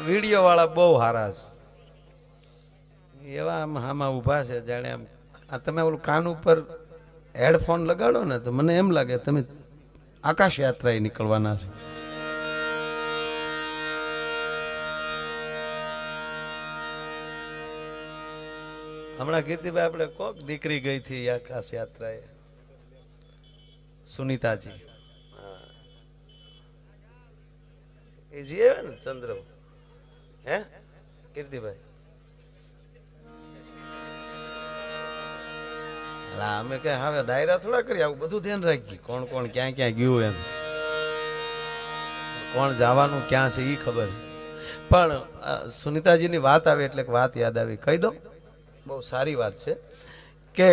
Video વાળા બહુ સારા છે, એવા આમ આમાં ઊભા છે જાણે આમ. આ તમે ઓલું કાન ઉપર હેડફોન લગાડો ને તો મને એમ લાગે તમે આકાશ યાત્રાએ નીકળવાના છે. હમણાં કીર્તિભાઈ આપણે કોક દીકરી ગઈ હતી આકાશ યાત્રાએ, સુનીતાજી. એ જી આવે ને ચંદ્ર, હે કીર્તિભાઈ? અમે કઈ હવે ડાયરા થોડા કરી, આવું બધું ધ્યાન રાખી કોણ કોણ ક્યાં ક્યાં ગયું, એમ કોણ જવાનું ક્યાં છે એ ખબર. પણ સુનીતાજીની વાત આવે એટલે વાત યાદ આવી, કહી દો. બહુ સારી વાત છે કે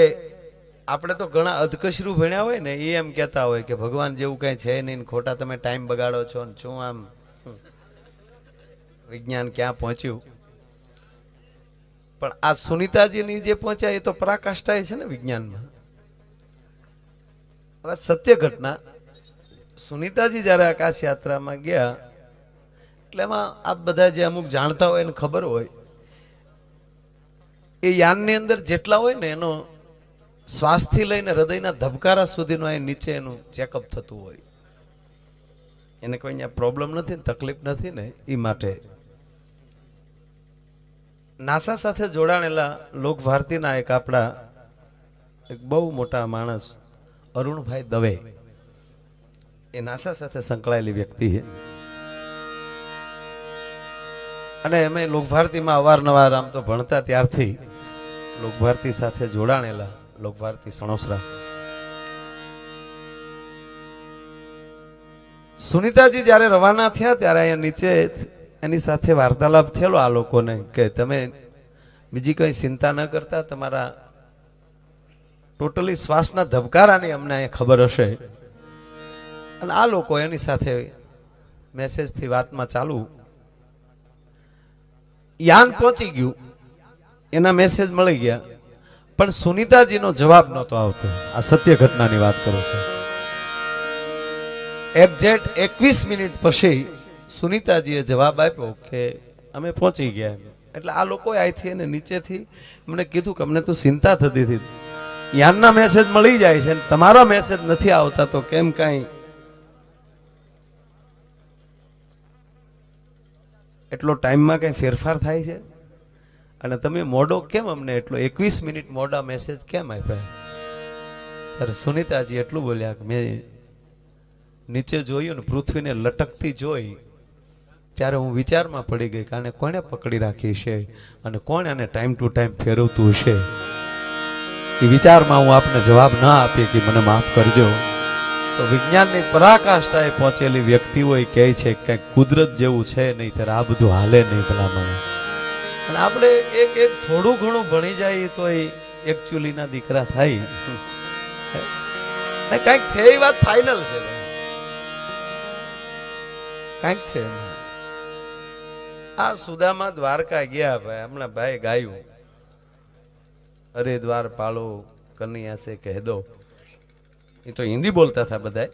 આપણે તો ઘણા અધકશરું ભણ્યા હોય ને, એ એમ કહેતા હોય કે ભગવાન જેવું કઈ છે નહીં, ખોટા તમે ટાઈમ બગાડો છો ને શું આમ વિજ્ઞાન ક્યાં પહોંચ્યું. પણ આ સુનીતાજીની જે પહોંચ્યા એ તો પરાકાષ્ઠા છે ને વિજ્ઞાનમાં. હવે સત્ય ઘટના, સુનીતાજી જયારે આકાશ યાત્રામાં ગયા એટલે એમાં આપ બધા જે અમુક જાણતા હોય એને ખબર હોય, એ યાનની અંદર જેટલા હોય ને એનો શ્વાસથી લઈને હૃદયના ધબકારા સુધીનો એ નીચે એનું ચેકઅપ થતું હોય. એને કોઈ અહીંયા પ્રોબ્લેમ નથી ને તકલીફ નથી ને, એ માટે નાસા સાથે જોડાણેલા લોકભારતીના એક આપણા એક બહુ મોટા માણસ અરુણભાઈ દવે, એ નાસા સાથે સંકળાયેલી વ્યક્તિ છે. અને અમે લોકભારતીમાં અવારનવાર આમ તો ભણતા ત્યારથી લોકભારતી સાથે જોડાણેલા, લોકભારતી સણોસરા. સુનીતાજી જ્યારે રવાના થયા ત્યારે અહીંયા નીચે એની સાથે વાર્તાલાપ થયેલો આ લોકોને કે તમે બીજી કઈ ચિંતા ન કરતા, તમારા ટોટલી શ્વાસના ધબકારાની અમને અહીંયા ખબર હશે. અને આ લોકો એની સાથે મેસેજથી વાતમાં ચાલુ, યાન પહોંચી ગયું, એના મેસેજ મળી ગયા, પણ સુનીતાજીનો જવાબ નહોતો આવતો. આ સત્ય ઘટનાની વાત કરો છો. એક્ઝેક્ટ 21 મિનિટ પછી સુનીતાજીએ જવાબ આપ્યો કે અમે પહોંચી ગયા. એટલે આ લોકોએ અહીંથી અને નીચેથી મને કીધું કે અમને તો ચિંતા થતી હતી, યાનના મેસેજ મળી જાય છે તમારા મેસેજ નથી આવતા, તો કેમ કાંઈ એટલો ટાઈમમાં કઈ ફેરફાર થાય છે અને તમે મોડો કેમ અમને એટલો 21 મિનિટ મોડા મેસેજ કેમ આપ્યા? ત્યારે સુનીતાજી એટલું બોલ્યા કે મેં નીચે જોયું ને પૃથ્વીને લટકતી જોઈ ત્યારે હું વિચારમાં પડી ગઈ કે આને કોણે પકડી રાખી છે અને કોણ આને ટાઈમ ટુ ટાઈમ ફેરવતું હશે. એ વિચારમાં હું આપને જવાબ ના આપી કે મને માફ કરજો. તો વિજ્ઞાનની પરાકાષ્ઠાએ પહોંચેલી વ્યક્તિઓ કહે છે કે કુદરત જેવું છે નહીં ત્યારે આ બધું હાલે નહીં ભલામણ. અને આપણે એક થોડું ઘણું ભણી જાય તો એકચ્યુઅલી ના દીકરા થાય ને, કંઈક છે એ વાત ફાઇનલ છે, કંઈક છે. આ સુદામા દ્વારકા ગયા ભાઈ, હમણાં ભાઈ ગાયું અરે દ્વાર પાળો કનૈયા સે કહ દો. એ તો હિન્દી બોલતા હતા બધા.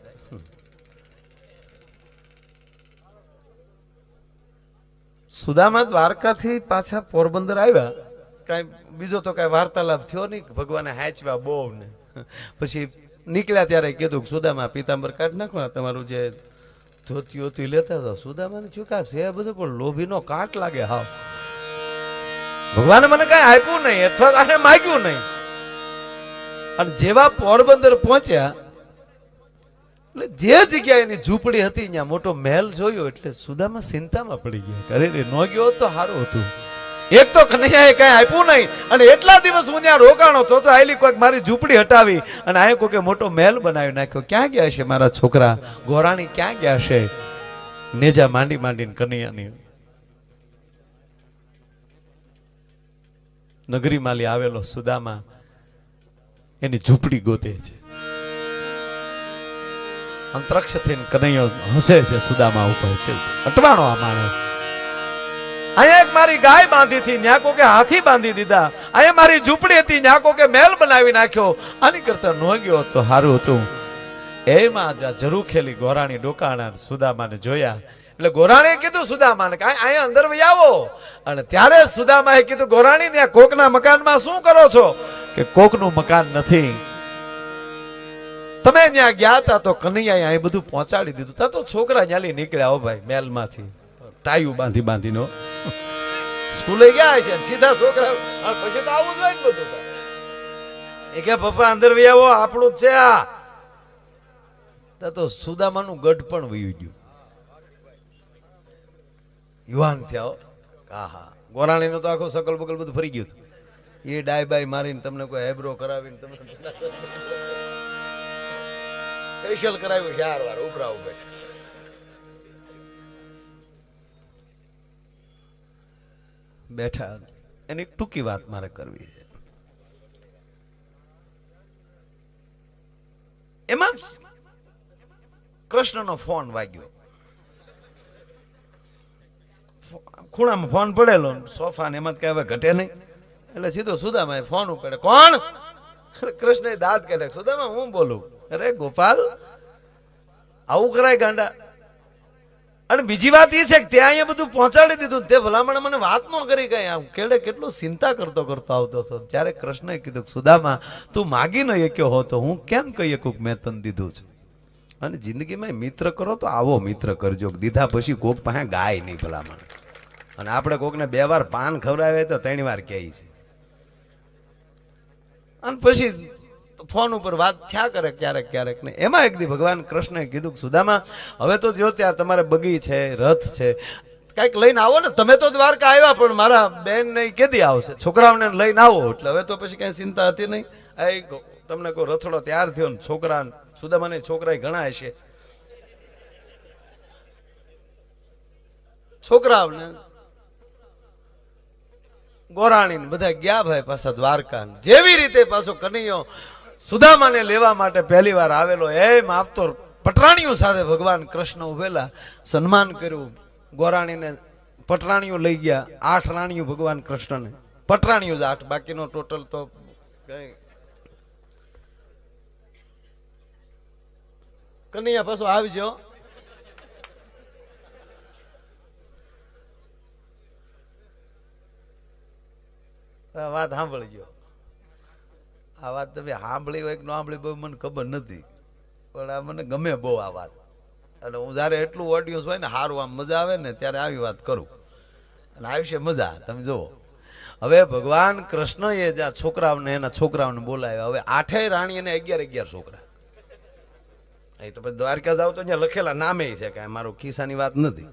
સુદામા દ્વારકાથી પાછા પોરબંદર આવ્યા, કઈ બીજો તો કઈ વાર્તાલાપ થયો નહીં, ભગવાને હાચવા બહુ ને. પછી નીકળ્યા ત્યારે કીધું સુદામા પિતાંબર કાઢ નાખવા, તમારું જે ધોતી લેતા હતા. સુદામાને ચૂકા છે બધું પણ લોભીનો કાટ લાગે. હાવ ભગવાને મને કઈ આપ્યું નહીં અથવા આને માગ્યું નહીં. અને જેવા પોરબંદર પહોંચ્યા એટલે જે જગ્યાએ એની ઝૂંપડી હતી ત્યાં મોટો મહેલ જોયો એટલે સુદામા ચિંતામાં પડી ગયા. અરે રે નો ગયો તો સારું હતું, એક તો કનૈયાએ કઈ આપ્યું નહીં અને એટલા દિવસ હું ત્યાં રોકાણો તો આયલી કોઈક મારી ઝૂંપડી હટાવી અને આ કોઈ મોટો મહેલ બનાવી નાખ્યો. ક્યાં ગયા છે મારા છોકરા ગોરાણી, ક્યાં ગયા છે? નેજા માંડી માંડીને કનૈયાની નગરી માલી આવેલો સુદામા એની ઝૂંપડી ગોતે છે. અંતરક્ષ થઈને કનૈયો હસે છે સુદામા ઉપર. અટવાણો આ માણસ. અહીંયા એક મારી ગાય બાંધી હતી, ન્યા કોકે હાથી બાંધી દીધા. અહીંયા મારી ઝૂંપડી હતી, ન્યા કોકે મહેલ બનાવી નાખ્યો. આની કરતા નો ગયો તો સારું હતું. એમાં ઝરૂખેલી ગોરાણી ડોકાણા સુદામાને જોયા એટલે ગોરાણીએ કીધું સુદામાને કે અહીંયા અંદર વહી આવો. અને ત્યારે સુદામાએ કીધું ગોરાણી ત્યાં કોકના મકાનમાં શું કરો છો? કે કોકનું મકાન નથી, તમે ત્યાં ગયા હતા તો કનૈયાએ અહીં બધું પહોંચાડી દીધું. તા તો છોકરા ન્યાલી નીકળ્યા હો ભાઈ મહેલમાંથી, ટાયું બાંધી બાંધીનો સ્કૂલે ગયા છે સીધા છોકરા. પછી તો આવું જોઈએ ને બધું. એ કે પપ્પા અંદર વહી આવો, આપણું જ છે આ. તા તો સુદામાનું ગઢ પણ વયું ગયું, યુવાન થયા. હા હા, ગોરાણીનું તો આખું સકલ બકલ બધું ફરી ગયું હતું. એ ડાય બાય મારીને તમને કોઈ આઈબ્રો કરાવીને તમને ફેશિયલ કરાવ્યું 4 વાર ઉભરા ઉભે. બેઠા. એની ટૂંકી વાત મારે કરવી છે. એમાં કૃષ્ણનો ફોન વાગ્યો. ખૂણામાં ફોન પડેલો સોફા ને, એમાં કઈ હવે ઘટે નહીં. એટલે સીધો સુદામા ફોન ઉપાડે. કોણ? કૃષ્ણ દાંત કાઢે. સુદામા હું બોલું. અરે ગોપાલ, આવું કરાય ગાંડા? અને બીજી વાત એ છે કે ત્યાં અહીંયા બધું પહોંચાડી દીધું, તે ભલામણ મને વાત ન કરી કઈ. આમ કેડે કેટલું ચિંતા કરતો આવતો હતો. ત્યારે કૃષ્ણએ કીધું સુદામા, તું માગી ન શક્યો હો તો હું કેમ કહી શકું મેં તને દીધું છે. અને જિંદગીમાં મિત્ર કરો તો આવો મિત્ર કરજો, દીધા પછી કોક પાસે ગાય નહીં ભલામણ. અને આપણે કોકને 2 વાર પાન ખવડાવે તો 3 વાર કહે છે. અને પછી ફોન ઉપર વાત થયા કરે ક્યારેક ક્યારેક ને. એમાં એક દી ભગવાન કૃષ્ણએ કીધું સુદામા, હવે તો જો ત્યાં તમારે બગી છે, રથ છે, કઈક લઈને આવો ને. તમે તો દ્વારકા આવ્યા, પણ મારા બેન ને કેદી આવશે? છોકરાઓને લઈને આવો. એટલે હવે તો પછી કઈ ચિંતા હતી નહીં. તમને કોઈ રથડો તૈયાર થયો ને છોકરા, સુદામાને છોકરા ઘણા હશે, છોકરાઓને ગોરાણી બધા ગયા ભાઈ પાછા દ્વારકા. જેવી રીતે પાછો કનૈયો સુદામાને લેવા માટે પહેલી વાર આવેલો, એમ આપતો પટરાણીઓ સાથે ભગવાન કૃષ્ણ ઉભેલા, સન્માન કર્યું. ગોરાણીને પટરાણીઓ લઈ ગયા. 8 રાણીઓ ભગવાન કૃષ્ણને, પટરાણીઓ જ 8, બાકીનો ટોટલ તો કઈ. કનૈયા પાછો આવજો. વાત સાંભળજો. આ વાત તમે સાંભળી હોય કે ન સાંભળી બહુ મને ખબર નથી, પણ આ મને ગમે બહુ આ વાત. અને હું જયારે એટલું ઓડિયન્સ હોય ને સારું આમ મજા આવે ને ત્યારે આવી વાત કરું, અને આવશે મજા. તમે જુઓ, હવે ભગવાન કૃષ્ણએ જ્યાં છોકરાઓને એના છોકરાઓને બોલાવ્યા. હવે 8 રાણી અને 11 છોકરા. એ તો દ્વારકા જાવ તો અહીંયા લખેલા નામે છે, કાંઈ મારો ખિસ્સાની વાત નથી.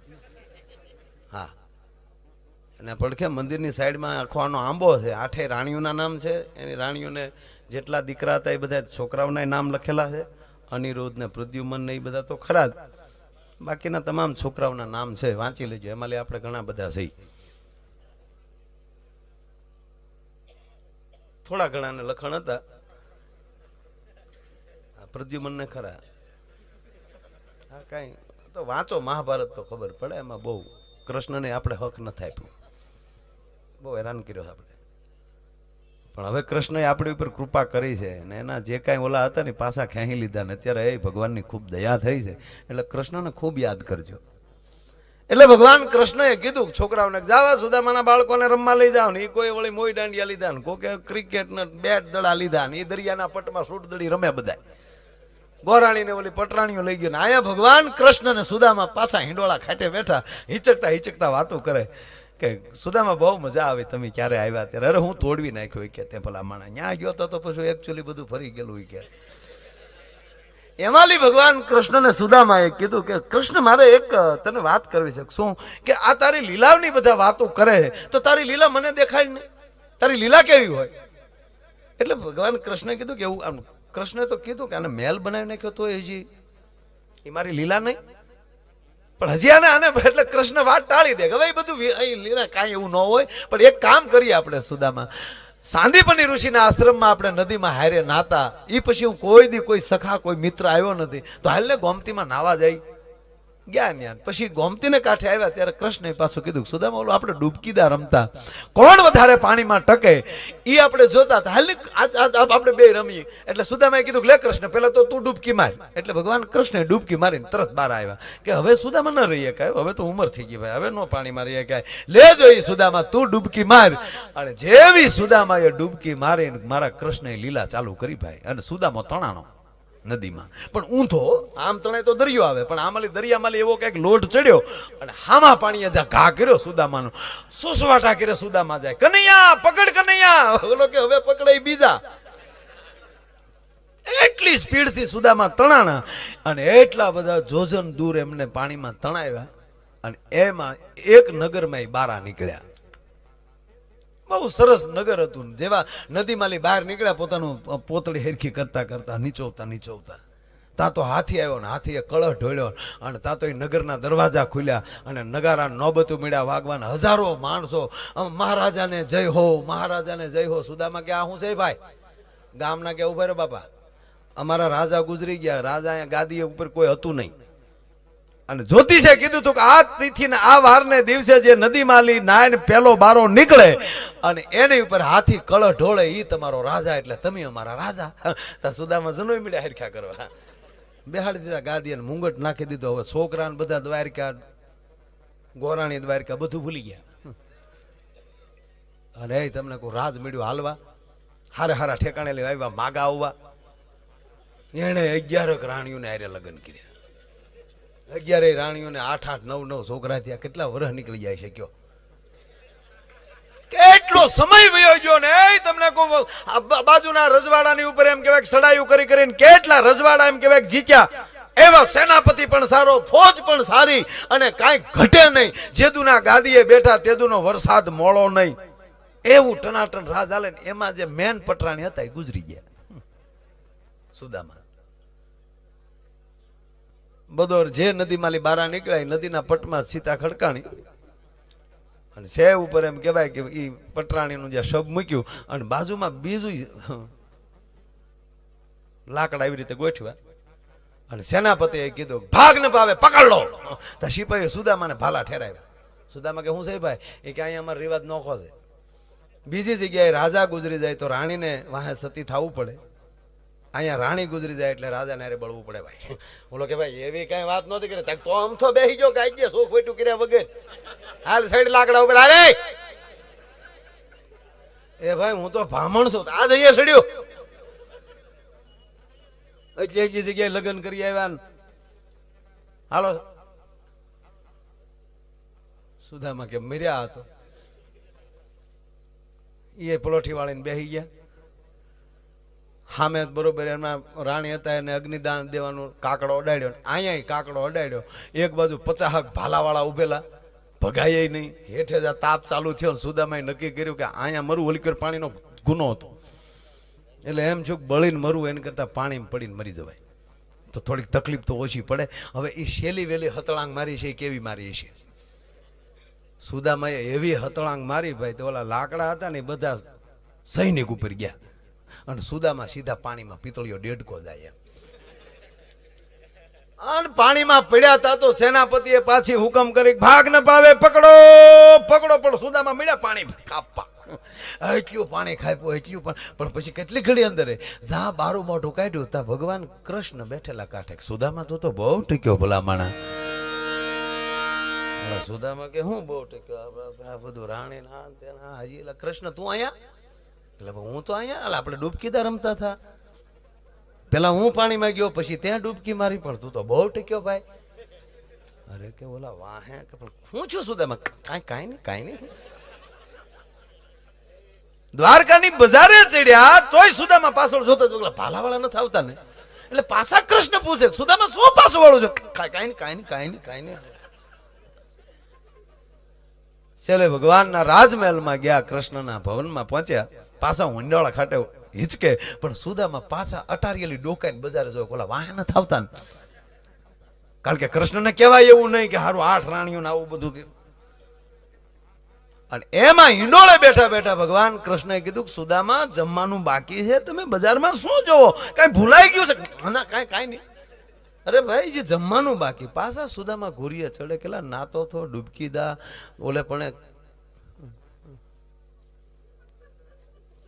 હા, અને પડખે મંદિરની સાઈડમાં આખો આંબો છે. 8 રાણીઓના નામ છે. એની રાણીઓને જેટલા દીકરા હતા એ બધા છોકરાઓના નામ લખેલા છે. અનિરુદ્ધ ને પ્રદ્યુમન ને એ બધા તો ખરા જ, બાકીના તમામ છોકરાઓના નામ છે. વાંચી લેજો, એમાં આપણે ઘણા બધા છે. થોડા ઘણા ને લખણ હતા. પ્રદ્યુમન ને ખરા. હા, કઈ તો વાંચો મહાભારત તો ખબર પડે. એમાં બહુ કૃષ્ણને આપણે હક નથી આપ્યું, બહુ હેરાન કર્યો આપણે. પણ હવે કૃષ્ણએ આપણી ઉપર કૃપા કરી છે, અને એના જે કાંઈ ઓલા હતા ને પાછા ખેંચી લીધા ને. અત્યારે એ ભગવાનની ખૂબ દયા થઈ છે. એટલે કૃષ્ણને ખૂબ યાદ કરજો. એટલે ભગવાન કૃષ્ણએ કીધું છોકરાઓને, જાવા સુદામાના બાળકોને રમવા લઈ જાઓ ને. એ કોઈ વળી મોઈ દાંડિયા લીધા ને, કોઈ ક્રિકેટ ને બેટ દડા લીધા ને, એ દરિયાના પટમાં સૂટ દડી રમે બધા. ગોરાણીને ઓલી પટરાણીઓ લઈ ગયો ને. આયા ભગવાન કૃષ્ણ ને સુદામા પાછા હિંડોળા ખાટે બેઠા, હિચકતા વાતો કરે કે સુદામા બહુ મજા આવે, તમે ક્યારે આવ્યા ત્યારે. અરે હું તોડવી નાખ્યો કે તે ભલા માણા ત્યાં ગયો તો પછી એકચ્યુઅલી બધું ફરી ગયેલું કે. એમાંલી ભગવાન કૃષ્ણને સુદામાએ કીધું કે કૃષ્ણ, મારે એક તને વાત કરવી છે. શું? કે આ તારી લીલાની બધા વાતો કરે તો તારી લીલા મને દેખાય ને, તારી લીલા કેવી હોય? એટલે ભગવાન કૃષ્ણે કીધું કે એવું. આમ કૃષ્ણે તો કીધું કે આને મહેલ બનાવી નાખ્યો તો હજી એ મારી લીલા નહીં, પણ હજી આને એટલે કૃષ્ણ વાત ટાળી દે કે ભાઈ બધું લીલા કાંઈ એવું ન હોય. પણ એક કામ કરીએ આપણે સુદામા, સાંદીપની ઋષિના આશ્રમમાં આપણે નદીમાં હારે નાતા, એ પછી હું કોઈ દી કોઈ સખા કોઈ મિત્ર આવ્યો નથી, તો હાલને ગોમતીમાં નાવા જાય. ગયા ત્યાં પછી ગોમતીને કાંઠે આવ્યા ત્યારે કૃષ્ણએ પાછું કીધું સુદામા ઓલો આપણે ડૂબકીદા રમતા કોણ વધારે પાણીમાં ટકે ઈ આપણે જોતા હતા હાલ આપણે બે રમીએ એટલે સુદામાએ કીધું લે કૃષ્ણ પેલા તો તું ડૂબકી માર એટલે ભગવાન કૃષ્ણે ડૂબકી મારીને તરત બહાર આવ્યા કે હવે સુદામા ન રહીએ કાય હવે તો ઉંમર થઈ ગઈ ભાઈ હવે નો પાણીમાં રહીએ કાય લેજો ઈ સુદામા તું ડૂબકી માર અને જેવી સુદામાએ ડૂબકી મારીને મારા કૃષ્ણએ લીલા ચાલુ કરી ભાઈ અને સુદામો તણાણો નદીમાં પણ ઊંધો આમ તણાય તો દરિયો આવે પણ આમાલી દરિયામાં એવો કઈક લોટ ચડ્યો અને હામા પાણીએ જા ઘા કર્યો સુદામાનો સુસવાટા કર્યો સુદામા જાય કનૈયા પકડ કનૈયા બોલો કે હવે પકડાય બીજા એટલી સ્પીડથી સુદામા તણાણા અને એટલા બધા જોજન દૂર એમને પાણીમાં તણાવ્યા અને એમાં એક નગરમાં બારા નીકળ્યા બહુ સરસ નગર હતું જેવા નદીમાંથી બહાર નીકળ્યા પોતાનું પોતળી હેરખી કરતા કરતા નીચોવતા ત્યાં તો હાથી આવ્યો ને હાથીએ કળશ ઢોળ્યો અને ત્યાં તો એ નગરના દરવાજા ખુલ્યા અને નગારા નોબતું મળ્યા વાગવાના હજારો માણસો મહારાજાને જય હો સુદામા કે આ હું છે ભાઈ ગામના કે ઉભા રહ્યો બાપા અમારા રાજા ગુજરી ગયા રાજા અહીંયા ગાદી ઉપર કોઈ હતું નહીં અને જ્યોતિષે કીધું હતું કે આ તિથિને આ વારને દિવસે જે નદીમાંથી નાયને પેલો બારો નીકળે અને એની ઉપર હાથી કળશ ઢોળે ઈ તમારો રાજા એટલે તમે અમારા રાજા તા સુદામા જનોય મળ્યા હરખા કરવા બેહાડી દીધા ગાદી અને મુંગટ નાખી દીધો હવે છોકરાને બધા દ્વારકા ગોરાણી દ્વારકા બધું ભૂલી ગયા અને એ તમને કોઈ રાજ મળ્યું હાલવા હારા ઠેકાણે લઈ આવ્યા માગા આવવા એને 11 રાણીઓને આરે લગ્ન કર્યા 11 રાણીઓને 8 9 છોકરા થયા કેટલા વર્ષ નીકળી જાય છે કયો કેટલો સમય વયો ગયો ને તમને બાજુના રજવાડાની ઉપર એમ કહેવાય સડાયું કરીને કેટલા રજવાડા એમ કહેવાય જીત્યા એવા સેનાપતિ પણ સારો ફોજ પણ સારી અને કાંઈ ઘટે નહીં જેદુના ગાદીએ બેઠા તેદુનો વરસાદ મોળો નહીં એવું ટનાટન રાજ હાલે ને એમાં જે મેન પટરાણી હતા એ ગુજરી ગયા સુદામા બદોર જે નદીમાંથી બારા નીકળ્યા નદીના પટમાં સીતા ખડકાણી અને સેવ ઉપર એમ કહેવાય કે ઈ પટરાણીનું જે શબ મૂક્યું અને બાજુમાં બીજું લાકડા આવી રીતે ગોઠવ્યા અને સેનાપતિએ કીધું ભાગ ન પાવે પકડ લો તો સિપાહીએ સુદામાને ભાલા ઠેરાવ્યા સુદામા કે હું છે ભાઈ એ કે અહીંયા અમારો રિવાજ નોખો છે બીજી જગ્યાએ રાજા ગુજરી જાય તો રાણીને વાહે સતી થવું પડે અહીંયા રાણી ગુજરી જાય એટલે રાજાને હારે બળવું પડે ભાઈ બોલો કે ભાઈ એવી કઈ વાત નહોતી કરી તો આમ તો બેસી ગયો કાઈ ગયા શોખ ફેટું કર્યા વગર હાલ સાઈડ લાકડા ઉપર અરે એ ભાઈ હું તો ભામણ છું આ જઈએ સડ્યો એટલે એક જગ્યાએ લગ્ન કરી આવ્યા હાલો સુદામા કે મર્યા હતો એ પલોઠી વાળીને બેસી ગયા હામે બરોબર એમાં રાણી હતા એને અગ્નિદાન દેવાનું કાકડો અડાડ્યો અહીંયા કાકડો અડાડ્યો એક બાજુ 50 ભાલાવાળા ઉભેલા ભગાય નહીં હેઠે જ તાપ ચાલુ થયો સુદામાએ નક્કી કર્યું કે અહીંયા મરવું ઓલીકર પાણીનો ગુનો હતો એટલે એમ છું બળીને મરવું એને કરતા પાણીમાં પડીને મરી જવાય તો થોડીક તકલીફ તો ઓછી પડે હવે એ શેલી વેલી હતળાંગ મારી છે કેવી મારી છે સુદામાએ એવી હતળાંગ મારી ભાઈ તો ઓલા લાકડા હતા ને બધા સૈનિક ઉપર ગયા અને સુદામા સીધા પાણીમાં પિતળીઓ ડેડકો જાય અને પાણીમાં પડ્યા હતા તો સેનાપતિએ પાછી હુકમ કરી ભાગ ન પાવે પકડો પણ સુદામા મળ્યા પાણી કાપવા એટલું પાણી ખાપ્યું એટલું પણ પછી કેટલી ઘડી અંદર જ્યાં બારું મોઢું કાઢ્યું ત્યાં ભગવાન કૃષ્ણ બેઠેલા કાંઠે સુદામા તો બહુ ટીક્યો ભલા માણા સુદામા કે હું બહુ ટીક્યો આ બધું રાણી ના હજી કૃષ્ણ તું અહીંયા એટલે હું તો અહીંયા આપણે ડૂબકીદા રમતા હતા પેલા હું પાણીમાં ગયો પછી ત્યાં ડૂબકી મારી પણ તું તો બહુ ટીક્યો ભાઈ અરે કે ઓલા વાહે કે પણ હું છું સુદામા કાંઈ નહીં દ્વારકાની બજારે ચડ્યા તોય સુદામા પાછળ જોતા જ ભાલાવાળા નથી આવતા ને એટલે પાછા કૃષ્ણ પૂછે સુદામા શું પાછું વાળું છે કાંઈ નહીં છેલ્લે ભગવાનના રાજમહેલમાં ગયા કૃષ્ણના ભવનમાં પહોંચ્યા પાછા હુંડાળા ખાટે હિચકે પણ સુદામા પાછા અટારિયેલી ડોકાઈને બજારે જો ઓલા વાહે નથી આવતા ને કારણ કે કૃષ્ણને કહેવાય એવું નહીં કે હારું 8 રાણીઓને આવું બધું થયું અને એમાં હિંડોળે બેઠા ભગવાન કૃષ્ણએ કીધું કે સુદામા જમવાનું બાકી છે તમે બજારમાં શું જોવો કઈ ભૂલાઈ ગયું છે ના કાંઈ નહીં અરે ભાઈ જે જમવાનું બાકી પાછા સુદામા ઘોરીએ ચડે કેલા નાતો થો ડૂબકી દા ઓલે પણ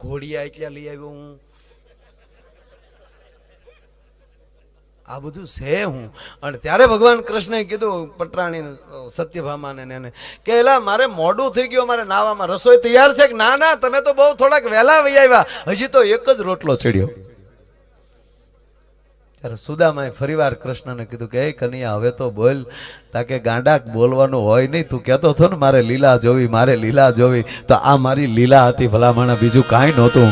ઘોડિયા એટલે લઈ આવ્યો હું આ બધું છે હું અને ત્યારે ભગવાન કૃષ્ણએ કીધું પટરાણી સત્યભામાને એને કે એલા મારે મોડું થઈ ગયું મારે નાવામાં રસોઈ તૈયાર છે કે ના ના તમે તો બહુ થોડાક વહેલા વહી આવ્યા હજી તો એક જ રોટલો ચડ્યો ત્યારે સુદામાએ ફરીવાર કૃષ્ણને કીધું કે હે કનૈયા હવે તો બોલ તાકે ગાંડા બોલવાનું હોય નહીં તું કહેતો હતો ને મારે લીલા જોવી તો આ મારી લીલા હતી ભલામણ બીજું કાંઈ નહોતું